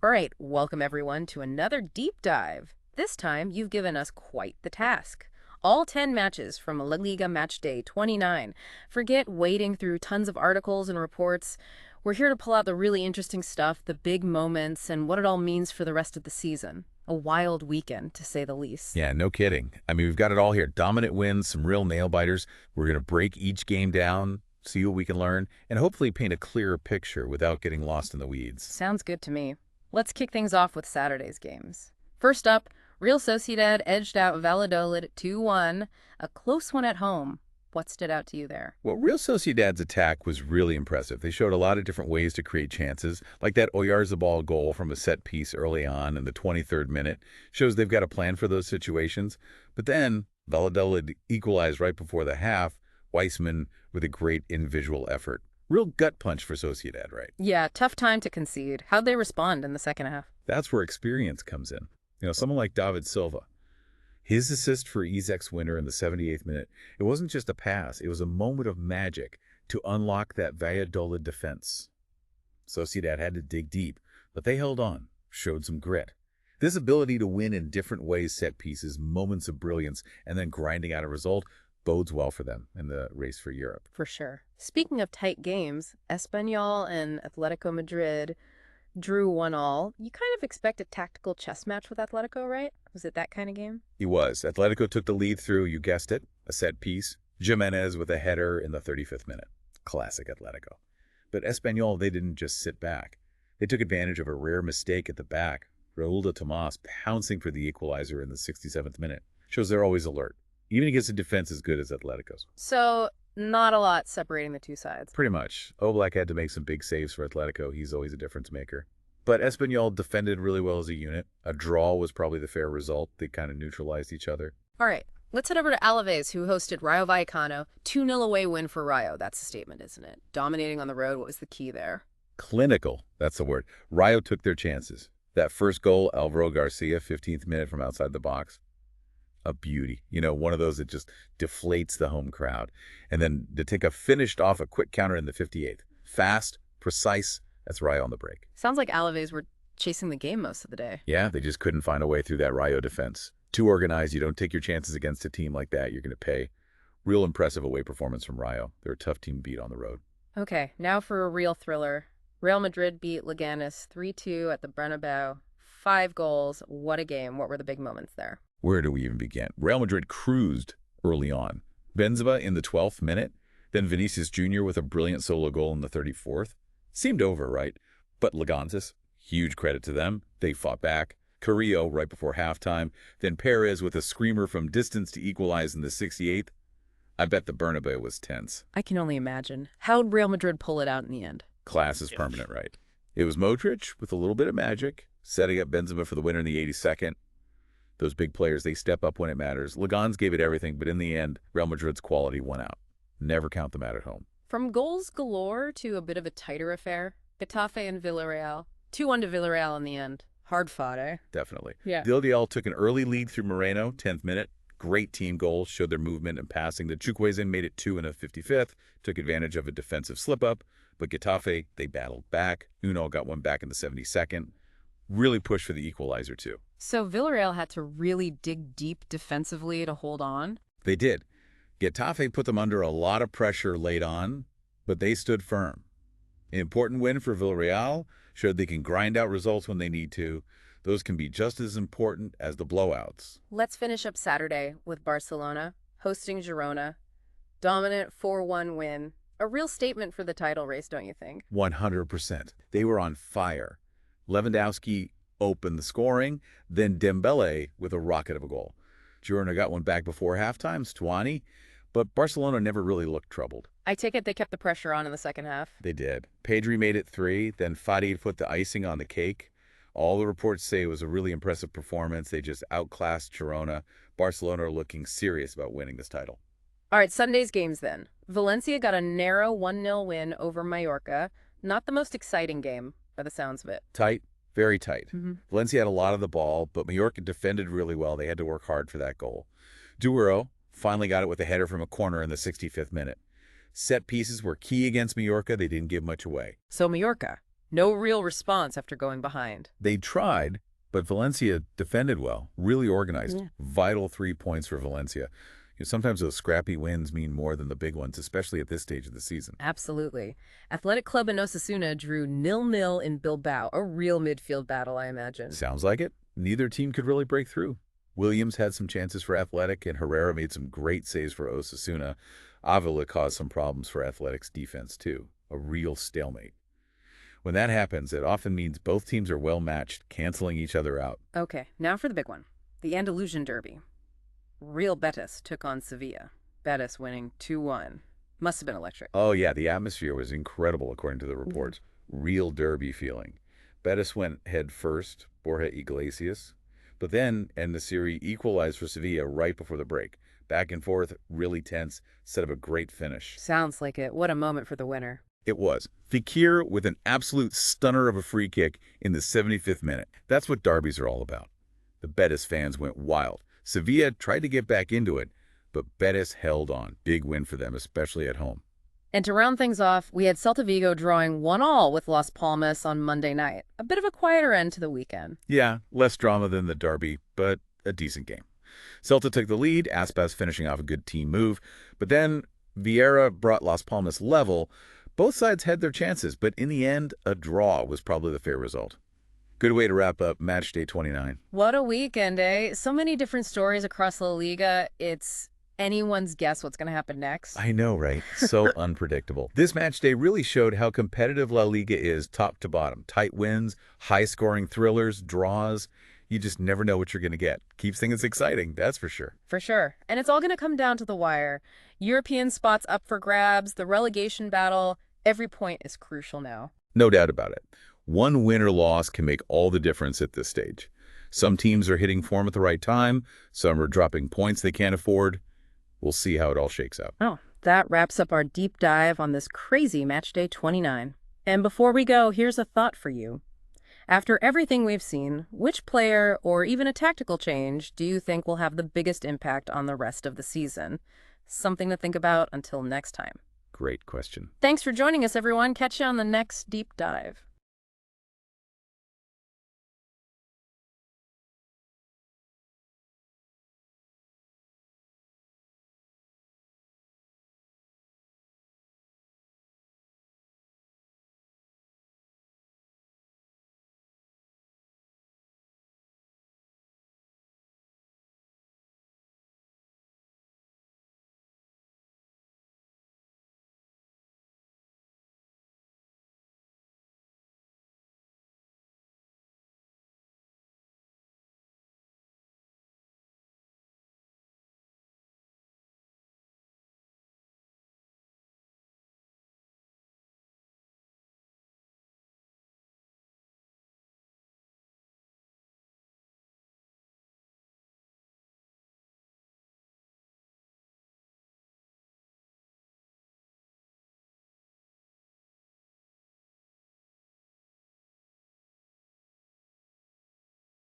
All right, welcome everyone to another deep dive. This time, you've given us quite the task. All 10 matches from Liga Matchday 29. Forget wading through tons of articles and reports. We're here to pull out the really interesting stuff, the big moments, and what it all means for the rest of the season. A wild weekend, to say the least. Yeah, no kidding. I mean, we've got it all here. Dominant wins, some real nail-biters. We're going to break each game down, see what we can learn, and hopefully paint a clearer picture without getting lost in the weeds. Sounds good to me. Let's kick things off with Saturday's games. First up, Real Sociedad edged out Valladolid 2-1, a close one at home. What stood out to you there? Well, Real Sociedad's attack was really impressive. They showed a lot of different ways to create chances, like that Oyarzabal goal from a set piece early on in the 23rd minute. Shows they've got a plan for those situations. But then Valladolid equalized right before the half, Weissman with a great individual effort. Real gut punch for Sociedad, right? Yeah, tough time to concede. How'd they respond in the second half? That's where experience comes in. Someone like David Silva. His assist for Izek's winner in the 78th minute, it wasn't just a pass, it was a moment of magic to unlock that Valladolid defense. Sociedad had to dig deep, but they held on, showed some grit. This ability to win in different ways, set pieces, moments of brilliance, and then grinding out a result bodes well for them in the race for Europe. For sure. Speaking of tight games, Espanyol and Atletico Madrid drew 1-1. You kind of expect a tactical chess match with Atletico, right? Was it that kind of game? He was. Atletico took the lead through, you guessed it, a set piece. Jimenez with a header in the 35th minute. Classic Atletico. But Espanyol, they didn't just sit back. They took advantage of a rare mistake at the back. Raul de Tomas pouncing for the equalizer in the 67th minute. Shows they're always alert, even against a defense as good as Atletico's. So, not a lot separating the two sides. Pretty much. Oblak had to make some big saves for Atletico. He's always a difference maker. But Espanyol defended really well as a unit. A draw was probably the fair result. They kind of neutralized each other. All right, let's head over to Alaves, who hosted Rayo Vallecano. 2-0 away win for Rayo. That's a statement, isn't it? Dominating on the road, what was the key there? Clinical, that's the word. Rayo took their chances. That first goal, Alvaro Garcia, 15th minute from outside the box. A beauty. One of those that just deflates the home crowd. And then Datica finished off a quick counter in the 58th. Fast, precise, that's Rayo on the break. Sounds like Alaves were chasing the game most of the day. Yeah, they just couldn't find a way through that Rayo defense. Too organized, you don't take your chances against a team like that, you're going to pay. Real impressive away performance from Rayo. They're a tough team to beat on the road. Okay, now for a real thriller. Real Madrid beat Leganes 3-2 at the Bernabeu. 5 goals. What a game. What were the big moments there? Where do we even begin? Real Madrid cruised early on. Benzema in the 12th minute, then Vinicius Jr. with a brilliant solo goal in the 34th. Seemed over, right? But Leganés, huge credit to them. They fought back. Carrillo right before halftime. Then Perez with a screamer from distance to equalize in the 68th. I bet the Bernabeu was tense. I can only imagine. How'd Real Madrid pull it out in the end? Class is permanent, right? It was Modric with a little bit of magic, setting up Benzema for the winner in the 82nd. Those big players, they step up when it matters. Leganés gave it everything, but in the end, Real Madrid's quality won out. Never count them out at home. From goals galore to a bit of a tighter affair, Getafe and Villarreal. 2-1 to Villarreal in the end. Hard fought, eh? Definitely. Yeah. Villarreal took an early lead through Moreno, 10th minute. Great team goal, showed their movement and passing. The Chukwueze made it 2 in the 55th, took advantage of a defensive slip-up. But Getafe, they battled back. Uno got one back in the 72nd. Really pushed for the equalizer, too. So Villarreal had to really dig deep defensively to hold on? They did. Getafe put them under a lot of pressure late on, but they stood firm. An important win for Villarreal, showed they can grind out results when they need to. Those can be just as important as the blowouts. Let's finish up Saturday with Barcelona, hosting Girona. Dominant 4-1 win. A real statement for the title race, don't you think? 100%. They were on fire. Lewandowski opened the scoring, then Dembele with a rocket of a goal. Girona got one back before halftime, Stuani, but Barcelona never really looked troubled. I take it they kept the pressure on in the second half. They did. Pedri made it 3, then Fadi put the icing on the cake. All the reports say it was a really impressive performance. They just outclassed Girona. Barcelona are looking serious about winning this title. All right, Sunday's games then. Valencia got a narrow 1-0 win over Mallorca. Not the most exciting game, by the sounds of it. Tight, very tight. Mm-hmm. Valencia had a lot of the ball, but Mallorca defended really well. They had to work hard for that goal. Duero finally got it with a header from a corner in the 65th minute. Set pieces were key against Mallorca. They didn't give much away. So Mallorca, No real response after going behind. They tried, but Valencia defended well, really organized. Yeah. Vital 3 points for Valencia. Sometimes those scrappy wins mean more than the big ones, especially at this stage of the season. Absolutely. Athletic Club in Osasuna drew 0-0 in Bilbao, a real midfield battle, I imagine. Sounds like it. Neither team could really break through. Williams had some chances for Athletic, and Herrera made some great saves for Osasuna. Avila caused some problems for Athletic's defense, too. A real stalemate. When that happens, it often means both teams are well matched, canceling each other out. Okay, now for the big one. The Andalusian Derby. Real Betis took on Sevilla. Betis winning 2-1. Must have been electric. Oh, yeah, the atmosphere was incredible, according to the reports. Real derby feeling. Betis went head first, Borja Iglesias. But then, En-Nesyri equalized for Sevilla right before the break. Back and forth, really tense, set up a great finish. Sounds like it. What a moment for the winner. It was. Fekir with an absolute stunner of a free kick in the 75th minute. That's what derbies are all about. The Betis fans went wild. Sevilla tried to get back into it, but Betis held on. Big win for them, especially at home. And to round things off, we had Celta Vigo drawing 1-1 with Las Palmas on Monday night. A bit of a quieter end to the weekend. Yeah, less drama than the derby, but a decent game. Celta took the lead, Aspas finishing off a good team move, but then Vieira brought Las Palmas level. Both sides had their chances, but in the end, a draw was probably the fair result. Good way to wrap up Match Day 29. What a weekend, eh? So many different stories across La Liga. It's anyone's guess what's going to happen next. I know, right? So unpredictable. This match day really showed how competitive La Liga is top to bottom. Tight wins, high-scoring thrillers, draws. You just never know what you're going to get. Keeps things exciting, that's for sure. For sure. And it's all going to come down to the wire. European spots up for grabs, the relegation battle. Every point is crucial now. No doubt about it. One win or loss can make all the difference at this stage. Some teams are hitting form at the right time. Some are dropping points they can't afford. We'll see how it all shakes out. Oh, that wraps up our deep dive on this crazy Match Day 29. And before we go, here's a thought for you. After everything we've seen, which player or even a tactical change do you think will have the biggest impact on the rest of the season? Something to think about until next time. Great question. Thanks for joining us, everyone. Catch you on the next deep dive.